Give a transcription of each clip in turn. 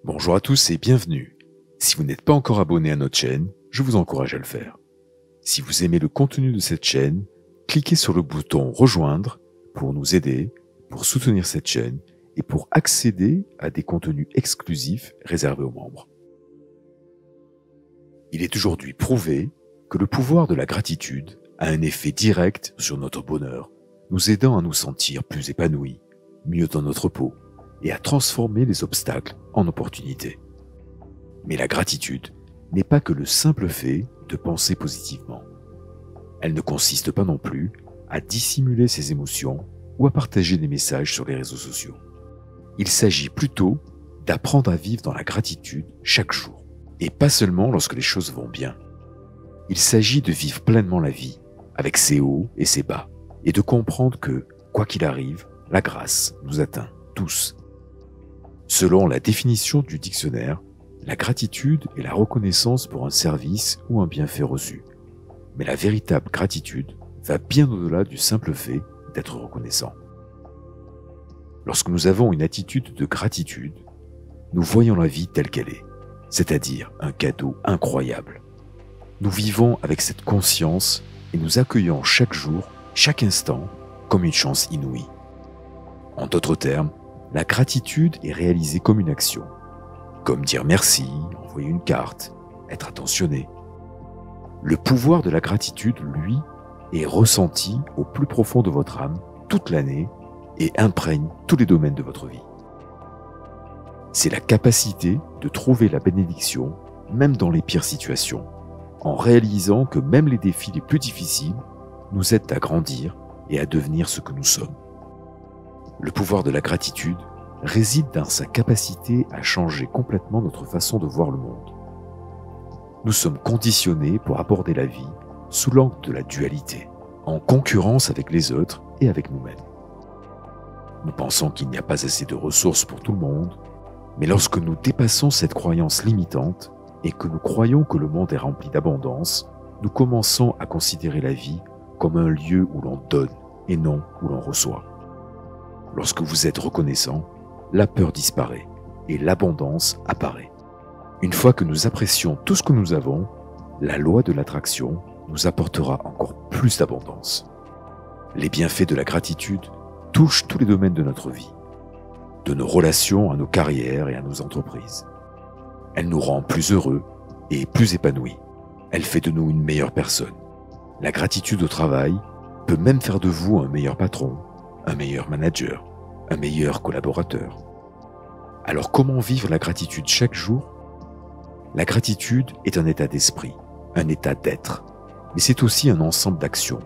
Bonjour à tous et bienvenue. Si vous n'êtes pas encore abonné à notre chaîne, je vous encourage à le faire. Si vous aimez le contenu de cette chaîne, cliquez sur le bouton Rejoindre pour nous aider, pour soutenir cette chaîne et pour accéder à des contenus exclusifs réservés aux membres. Il est aujourd'hui prouvé que le pouvoir de la gratitude a un effet direct sur notre bonheur, nous aidant à nous sentir plus épanouis, mieux dans notre peau et à transformer les obstacles en opportunités. Mais la gratitude n'est pas que le simple fait de penser positivement. Elle ne consiste pas non plus à dissimuler ses émotions ou à partager des messages sur les réseaux sociaux. Il s'agit plutôt d'apprendre à vivre dans la gratitude chaque jour, et pas seulement lorsque les choses vont bien. Il s'agit de vivre pleinement la vie, avec ses hauts et ses bas, et de comprendre que, quoi qu'il arrive, la grâce nous atteint tous. Selon la définition du dictionnaire, la gratitude est la reconnaissance pour un service ou un bienfait reçu. Mais la véritable gratitude va bien au-delà du simple fait d'être reconnaissant. Lorsque nous avons une attitude de gratitude, nous voyons la vie telle qu'elle est, c'est-à-dire un cadeau incroyable. Nous vivons avec cette conscience et nous accueillons chaque jour, chaque instant, comme une chance inouïe. En d'autres termes, la gratitude est réalisée comme une action, comme dire merci, envoyer une carte, être attentionné. Le pouvoir de la gratitude, lui, est ressenti au plus profond de votre âme toute l'année et imprègne tous les domaines de votre vie. C'est la capacité de trouver la bénédiction, même dans les pires situations, en réalisant que même les défis les plus difficiles nous aident à grandir et à devenir ce que nous sommes. Le pouvoir de la gratitude réside dans sa capacité à changer complètement notre façon de voir le monde. Nous sommes conditionnés pour aborder la vie sous l'angle de la dualité, en concurrence avec les autres et avec nous-mêmes. Nous pensons qu'il n'y a pas assez de ressources pour tout le monde, mais lorsque nous dépassons cette croyance limitante et que nous croyons que le monde est rempli d'abondance, nous commençons à considérer la vie comme un lieu où l'on donne et non où l'on reçoit. Lorsque vous êtes reconnaissant, la peur disparaît et l'abondance apparaît. Une fois que nous apprécions tout ce que nous avons, la loi de l'attraction nous apportera encore plus d'abondance. Les bienfaits de la gratitude touchent tous les domaines de notre vie, de nos relations à nos carrières et à nos entreprises. Elle nous rend plus heureux et plus épanouis. Elle fait de nous une meilleure personne. La gratitude au travail peut même faire de vous un meilleur patron, un meilleur manager, un meilleur collaborateur. Alors comment vivre la gratitude chaque jour? La gratitude est un état d'esprit, un état d'être, mais c'est aussi un ensemble d'actions.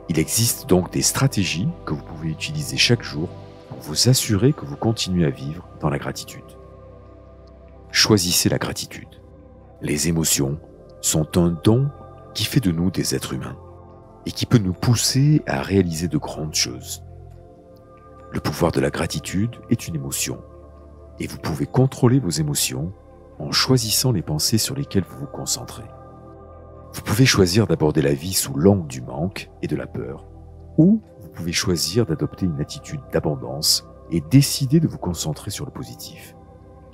Il existe donc des stratégies que vous pouvez utiliser chaque jour pour vous assurer que vous continuez à vivre dans la gratitude. Choisissez la gratitude. Les émotions sont un don qui fait de nous des êtres humains et qui peut nous pousser à réaliser de grandes choses. Le pouvoir de la gratitude est une émotion et vous pouvez contrôler vos émotions en choisissant les pensées sur lesquelles vous vous concentrez. Vous pouvez choisir d'aborder la vie sous l'angle du manque et de la peur, ou vous pouvez choisir d'adopter une attitude d'abondance et décider de vous concentrer sur le positif.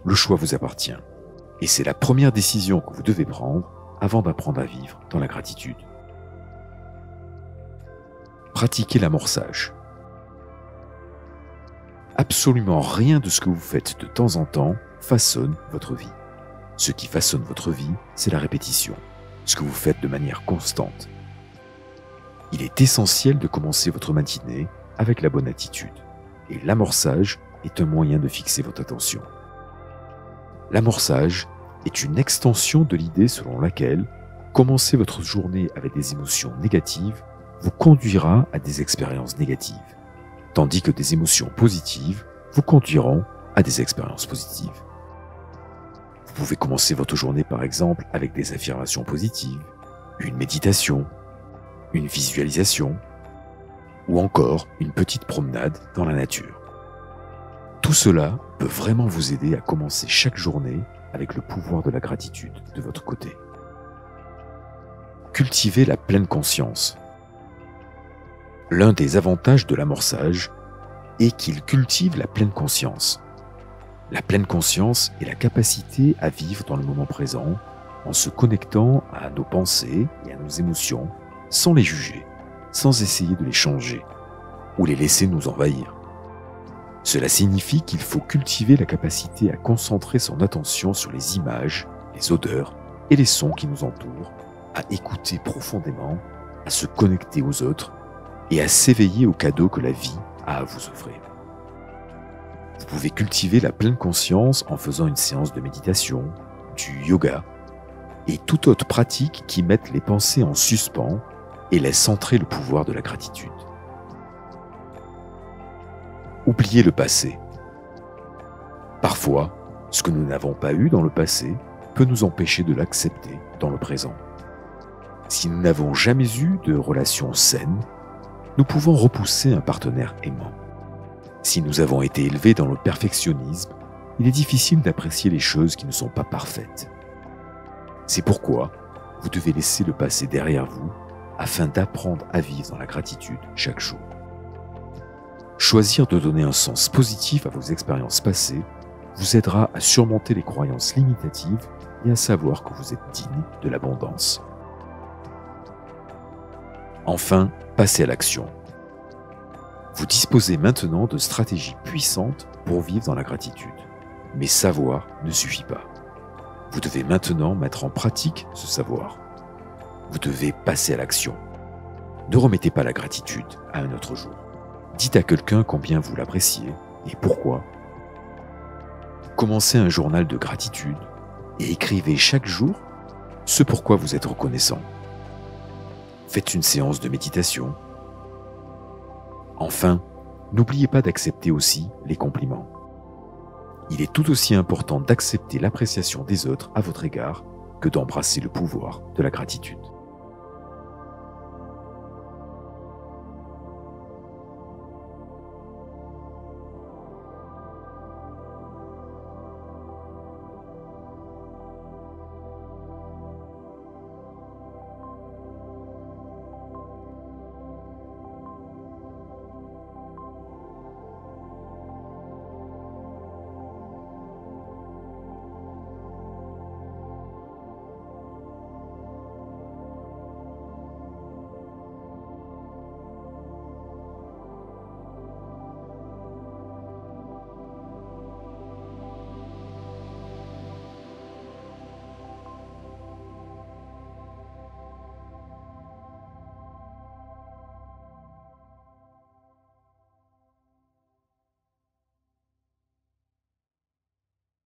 Le choix vous appartient, et c'est la première décision que vous devez prendre avant d'apprendre à vivre dans la gratitude. Pratiquez l'amorçage. Absolument rien de ce que vous faites de temps en temps façonne votre vie. Ce qui façonne votre vie, c'est la répétition, ce que vous faites de manière constante. Il est essentiel de commencer votre matinée avec la bonne attitude, et l'amorçage est un moyen de fixer votre attention. L'amorçage est une extension de l'idée selon laquelle commencer votre journée avec des émotions négatives vous conduira à des expériences négatives, tandis que des émotions positives vous conduiront à des expériences positives. Vous pouvez commencer votre journée par exemple avec des affirmations positives, une méditation, une visualisation ou encore une petite promenade dans la nature. Tout cela peut vraiment vous aider à commencer chaque journée avec le pouvoir de la gratitude de votre côté. Cultivez la pleine conscience. L'un des avantages de l'amorçage est qu'il cultive la pleine conscience. La pleine conscience est la capacité à vivre dans le moment présent en se connectant à nos pensées et à nos émotions sans les juger, sans essayer de les changer ou les laisser nous envahir. Cela signifie qu'il faut cultiver la capacité à concentrer son attention sur les images, les odeurs et les sons qui nous entourent, à écouter profondément, à se connecter aux autres et à s'éveiller aux cadeaux que la vie a à vous offrir. Vous pouvez cultiver la pleine conscience en faisant une séance de méditation, du yoga et toute autre pratique qui mette les pensées en suspens et laisse entrer le pouvoir de la gratitude. Oubliez le passé. Parfois, ce que nous n'avons pas eu dans le passé peut nous empêcher de l'accepter dans le présent. Si nous n'avons jamais eu de relation saine, nous pouvons repousser un partenaire aimant. Si nous avons été élevés dans le perfectionnisme, il est difficile d'apprécier les choses qui ne sont pas parfaites. C'est pourquoi vous devez laisser le passé derrière vous afin d'apprendre à vivre dans la gratitude chaque jour. Choisir de donner un sens positif à vos expériences passées vous aidera à surmonter les croyances limitatives et à savoir que vous êtes digne de l'abondance. Enfin, passez à l'action. Vous disposez maintenant de stratégies puissantes pour vivre dans la gratitude. Mais savoir ne suffit pas. Vous devez maintenant mettre en pratique ce savoir. Vous devez passer à l'action. Ne remettez pas la gratitude à un autre jour. Dites à quelqu'un combien vous l'appréciez et pourquoi. Commencez un journal de gratitude et écrivez chaque jour ce pourquoi vous êtes reconnaissant. Faites une séance de méditation. Enfin, n'oubliez pas d'accepter aussi les compliments. Il est tout aussi important d'accepter l'appréciation des autres à votre égard que d'embrasser le pouvoir de la gratitude.